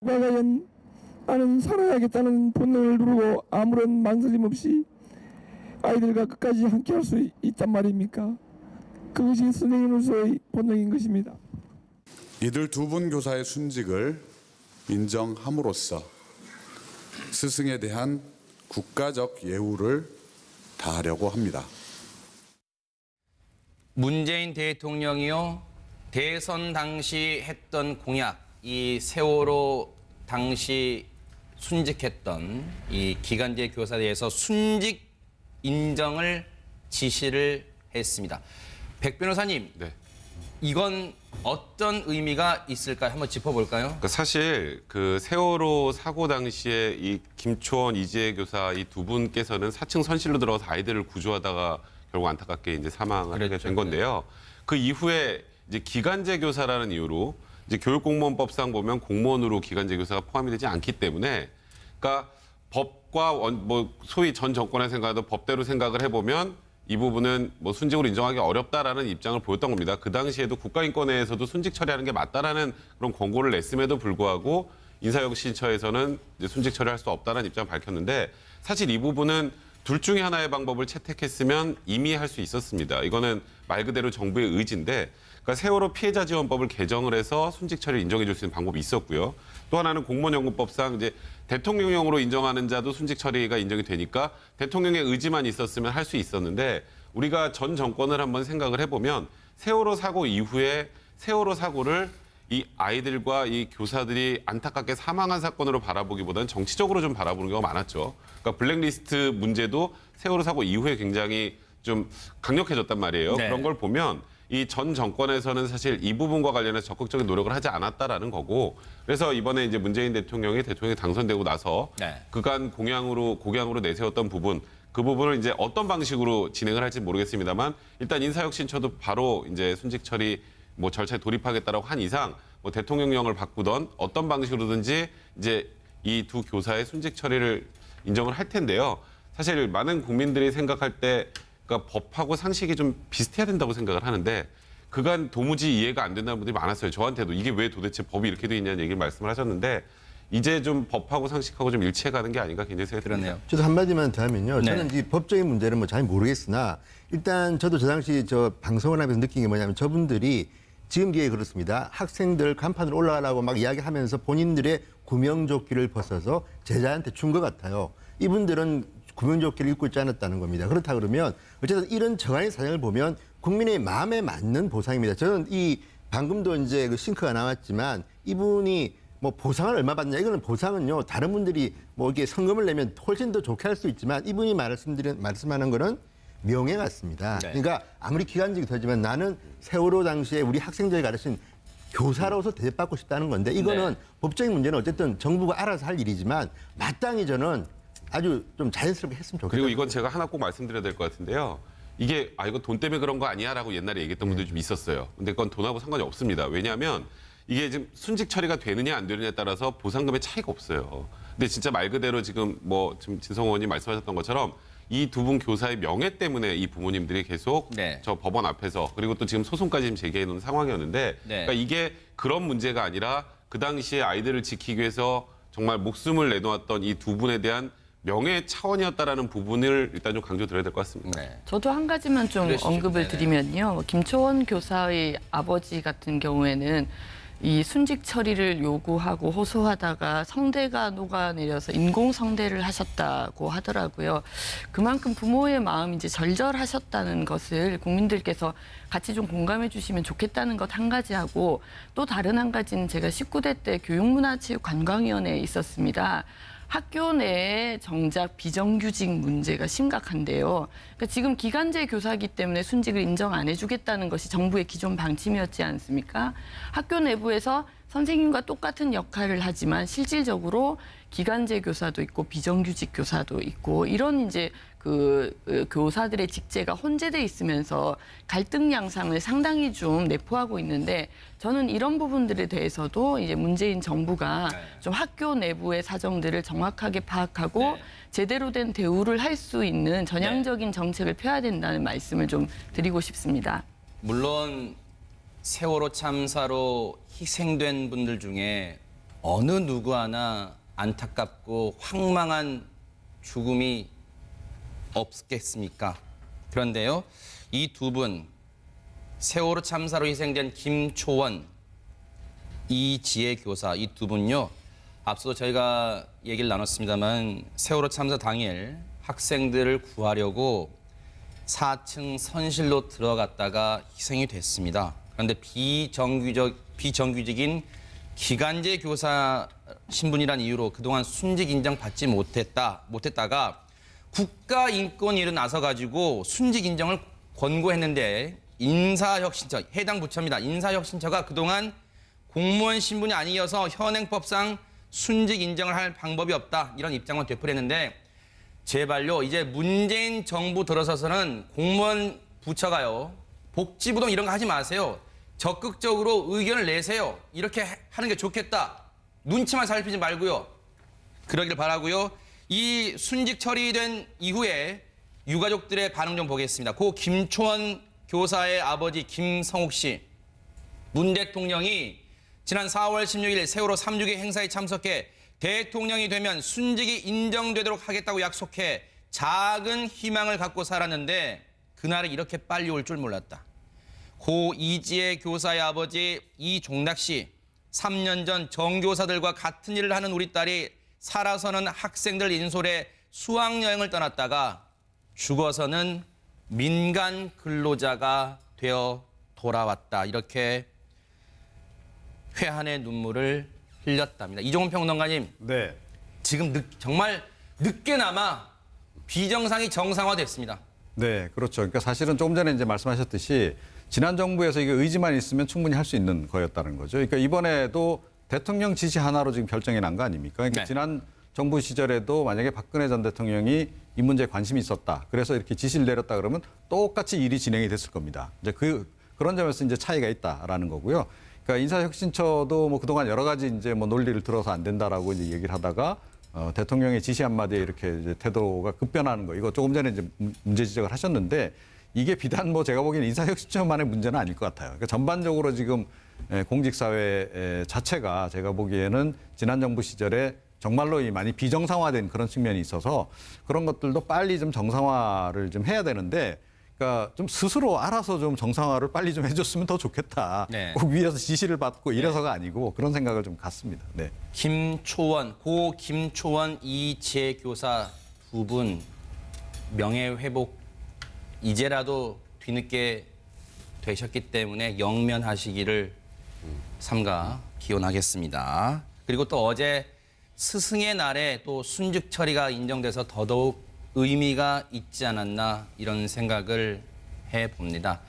과연 나는 살아야겠다는 본능을 누르고 아무런 망설임 없이 아이들과 끝까지 함께할 수 있단 말입니까? 그것이 선생님으로서의 본능인 것입니다. 이들 두 분 교사의 순직을 인정함으로써 스승에 대한 국가적 예우를 다하려고 합니다. 문재인 대통령이요, 대선 당시 했던 공약, 이 세월호 당시 순직했던 이 기간제 교사에 대해서 순직 인정을 지시를 했습니다. 백 변호사님, 네. 이건 어떤 의미가 있을까요? 한번 짚어볼까요? 그러니까 사실 그 세월호 사고 당시에 이 김초원, 이지혜 교사 이 두 분께서는 4층 선실로 들어가서 아이들을 구조하다가 결국 안타깝게 이제 사망을 하게 된 건데요. 그 이후에 이제 기간제 교사라는 이유로 이제 교육공무원법상 보면 공무원으로 기간제 교사가 포함이 되지 않기 때문에, 그러니까 법과 뭐 소위 전 정권의 생각도 법대로 생각을 해보면 이 부분은 뭐 순직으로 인정하기 어렵다라는 입장을 보였던 겁니다. 그 당시에도 국가인권회에서도 순직 처리하는 게 맞다라는 그런 권고를 냈음에도 불구하고 인사혁신처에서는 이제 순직 처리할 수 없다는 입장을 밝혔는데, 사실 이 부분은 둘 중에 하나의 방법을 채택했으면 이미 할 수 있었습니다. 이거는 말 그대로 정부의 의지인데, 그러니까 세월호 피해자 지원법을 개정을 해서 순직 처리를 인정해 줄 수 있는 방법이 있었고요. 또 하나는 공무원연금법상 이제 대통령령으로 인정하는 자도 순직 처리가 인정이 되니까 대통령의 의지만 있었으면 할 수 있었는데, 우리가 전 정권을 한번 생각을 해보면 세월호 사고 이후에 세월호 사고를 이 아이들과 이 교사들이 안타깝게 사망한 사건으로 바라보기보다는 정치적으로 좀 바라보는 경우가 많았죠. 그러니까 블랙리스트 문제도 세월호 사고 이후에 굉장히 좀 강력해졌단 말이에요. 네. 그런 걸 보면 이 전 정권에서는 사실 이 부분과 관련해서 적극적인 노력을 하지 않았다라는 거고, 그래서 이번에 이제 문재인 대통령이 당선되고 나서 네. 그간 공약으로 내세웠던 부분, 그 부분을 이제 어떤 방식으로 진행을 할지 모르겠습니다만, 일단 인사혁신처도 바로 이제 순직 처리 뭐 절차에 돌입하겠다라고 한 이상 뭐 대통령령을 바꾸던 어떤 방식으로든지 이제 이 두 교사의 순직 처리를 인정을 할 텐데요. 사실 많은 국민들이 생각할 때 그러니까 법하고 상식이 좀 비슷해야 된다고 생각을 하는데, 그간 도무지 이해가 안 된다는 분들이 많았어요. 저한테도 이게 왜 도대체 법이 이렇게 돼 있냐는 얘기를 말씀을 하셨는데, 이제 좀 법하고 상식하고 좀 일치해가는 게 아닌가 굉장히 생각이 듭니다. 그렇네요. 저도 한마디만 더 하면요. 네. 저는 이 법적인 문제는 뭐 잘 모르겠으나, 일단 저도 저 당시 저 방송을 하면서 느낀 게 뭐냐면, 저분들이 지금 기회에 그렇습니다. 학생들 간판으로 올라가라고 막 이야기하면서 본인들의 구명조끼를 벗어서 제자한테 준 것 같아요. 이분들은 구명조끼를 입고 있지 않았다는 겁니다. 그렇다 그러면 어쨌든 이런 저간의 사정을 보면 국민의 마음에 맞는 보상입니다. 저는 이 방금도 이제 그 싱크가 나왔지만, 이분이 뭐 보상을 얼마 받냐, 이거는 보상은요 다른 분들이 뭐 이렇게 성금을 내면 훨씬 더 좋게 할 수 있지만, 이분이 말씀하는 거는 명예 같습니다. 네. 그러니까 아무리 기간직이 되지만 나는 세월호 당시에 우리 학생들이 가르친 교사로서 대접받고 싶다는 건데, 이거는 네. 법적인 문제는 어쨌든 정부가 알아서 할 일이지만 마땅히 저는 아주 좀 자연스럽게 했으면 좋겠다. 그리고 이건 제가 하나 꼭 말씀드려야 될 것 같은데요. 이게 이거 돈 때문에 그런 거 아니야라고 옛날에 얘기했던 분들이 좀 있었어요. 근데 그건 돈하고 상관이 없습니다. 왜냐하면 이게 지금 순직 처리가 되느냐 안 되느냐에 따라서 보상금의 차이가 없어요. 근데 진짜 말 그대로 지금 진성 의원님 말씀하셨던 것처럼 이 두 분 교사의 명예 때문에 이 부모님들이 계속 네. 저 법원 앞에서, 그리고 또 지금 소송까지 지금 제기해 놓은 상황이었는데, 네. 그러니까 이게 그런 문제가 아니라 그 당시에 아이들을 지키기 위해서 정말 목숨을 내놓았던 이 두 분에 대한 명예 차원이었다라는 부분을 일단 좀 강조드려야 될 것 같습니다. 네. 저도 한 가지만 좀 그러시죠. 언급을 네네. 드리면요. 김초원 교사의 아버지 같은 경우에는 이 순직 처리를 요구하고 호소하다가 성대가 녹아내려서 인공 성대를 하셨다고 하더라고요. 그만큼 부모의 마음이 이제 절절하셨다는 것을 국민들께서 같이 좀 공감해 주시면 좋겠다는 것 한 가지하고, 또 다른 한 가지는 제가 19대 때 교육문화체육관광위원회에 있었습니다. 학교 내에 정작 비정규직 문제가 심각한데요. 그러니까 지금 기간제 교사이기 때문에 순직을 인정 안 해주겠다는 것이 정부의 기존 방침이었지 않습니까? 학교 내부에서 선생님과 똑같은 역할을 하지만 실질적으로 기간제 교사도 있고 비정규직 교사도 있고, 이런 이제 그 교사들의 직제가 혼재돼 있으면서 갈등 양상을 상당히 좀 내포하고 있는데, 저는 이런 부분들에 대해서도 이제 문재인 정부가 좀 학교 내부의 사정들을 정확하게 파악하고 네. 제대로 된 대우를 할 수 있는 전향적인 정책을 펴야 된다는 말씀을 좀 드리고 싶습니다. 물론 세월호 참사로 희생된 분들 중에 어느 누구 하나 안타깝고 황망한 죽음이 없겠습니까? 그런데요, 이 두 분, 세월호 참사로 희생된 김초원, 이지혜 교사, 이 두 분요, 앞서도 저희가 얘기를 나눴습니다만 세월호 참사 당일 학생들을 구하려고 4층 선실로 들어갔다가 희생이 됐습니다. 그런데 비정규직인 기간제 교사 신분이란 이유로 그동안 순직 인정 받지 못했다가 국가인권위로 나서가지고 순직 인정을 권고했는데 인사혁신처, 해당 부처입니다. 인사혁신처가 그동안 공무원 신분이 아니어서 현행법상 순직 인정을 할 방법이 없다, 이런 입장을 되풀이했는데, 제발요, 이제 문재인 정부 들어서서는 공무원 부처가요, 복지부동 이런 거 하지 마세요. 적극적으로 의견을 내세요. 이렇게 하는 게 좋겠다. 눈치만 살피지 말고요. 그러길 바라고요. 이 순직 처리된 이후에 유가족들의 반응 좀 보겠습니다. 고 김초원 교사의 아버지 김성욱 씨, 문 대통령이 지난 4월 16일 세월호 3.6기 행사에 참석해 대통령이 되면 순직이 인정되도록 하겠다고 약속해 작은 희망을 갖고 살았는데 그날이 이렇게 빨리 올 줄 몰랐다. 고 이지혜 교사의 아버지 이종락 씨, 3년 전 정교사들과 같은 일을 하는 우리 딸이 살아서는 학생들 인솔에 수학여행을 떠났다가 죽어서는 민간 근로자가 되어 돌아왔다. 이렇게 회한의 눈물을 흘렸답니다. 이종훈 평론가님, 네. 지금 정말 늦게나마 비정상이 정상화됐습니다. 네, 그렇죠. 그러니까 사실은 조금 전에 이제 말씀하셨듯이 지난 정부에서 이게 의지만 있으면 충분히 할 수 있는 거였다는 거죠. 그러니까 이번에도 대통령 지시 하나로 지금 결정이 난 거 아닙니까? 그러니까 네. 지난 정부 시절에도 만약에 박근혜 전 대통령이 이 문제에 관심이 있었다. 그래서 이렇게 지시를 내렸다 그러면 똑같이 일이 진행이 됐을 겁니다. 이제 그런 점에서 이제 차이가 있다라는 거고요. 그러니까 인사혁신처도 뭐 그동안 여러 가지 이제 뭐 논리를 들어서 안 된다라고 이제 얘기를 하다가 대통령의 지시 한마디에 이렇게 이제 태도가 급변하는 거, 이거 조금 전에 이제 문제 지적을 하셨는데, 이게 비단 뭐 제가 보기에는 인사혁신처만의 문제는 아닐 것 같아요. 그러니까 전반적으로 지금 공직사회 자체가 제가 보기에는 지난 정부 시절에 정말로 많이 비정상화된 그런 측면이 있어서 그런 것들도 빨리 좀 정상화를 좀 해야 되는데, 그러니까 좀 스스로 알아서 좀 정상화를 빨리 좀 해줬으면 더 좋겠다. 네. 꼭 위에서 지시를 받고 이래서가 아니고 그런 생각을 좀 갖습니다. 네. 김초원, 고 김초원 이지혜 교사 두 분 명예회복 이제라도 뒤늦게 되셨기 때문에 영면하시기를 삼가 기원하겠습니다. 그리고 또 어제 스승의 날에 또 순직 처리가 인정돼서 더더욱 의미가 있지 않았나, 이런 생각을 해봅니다.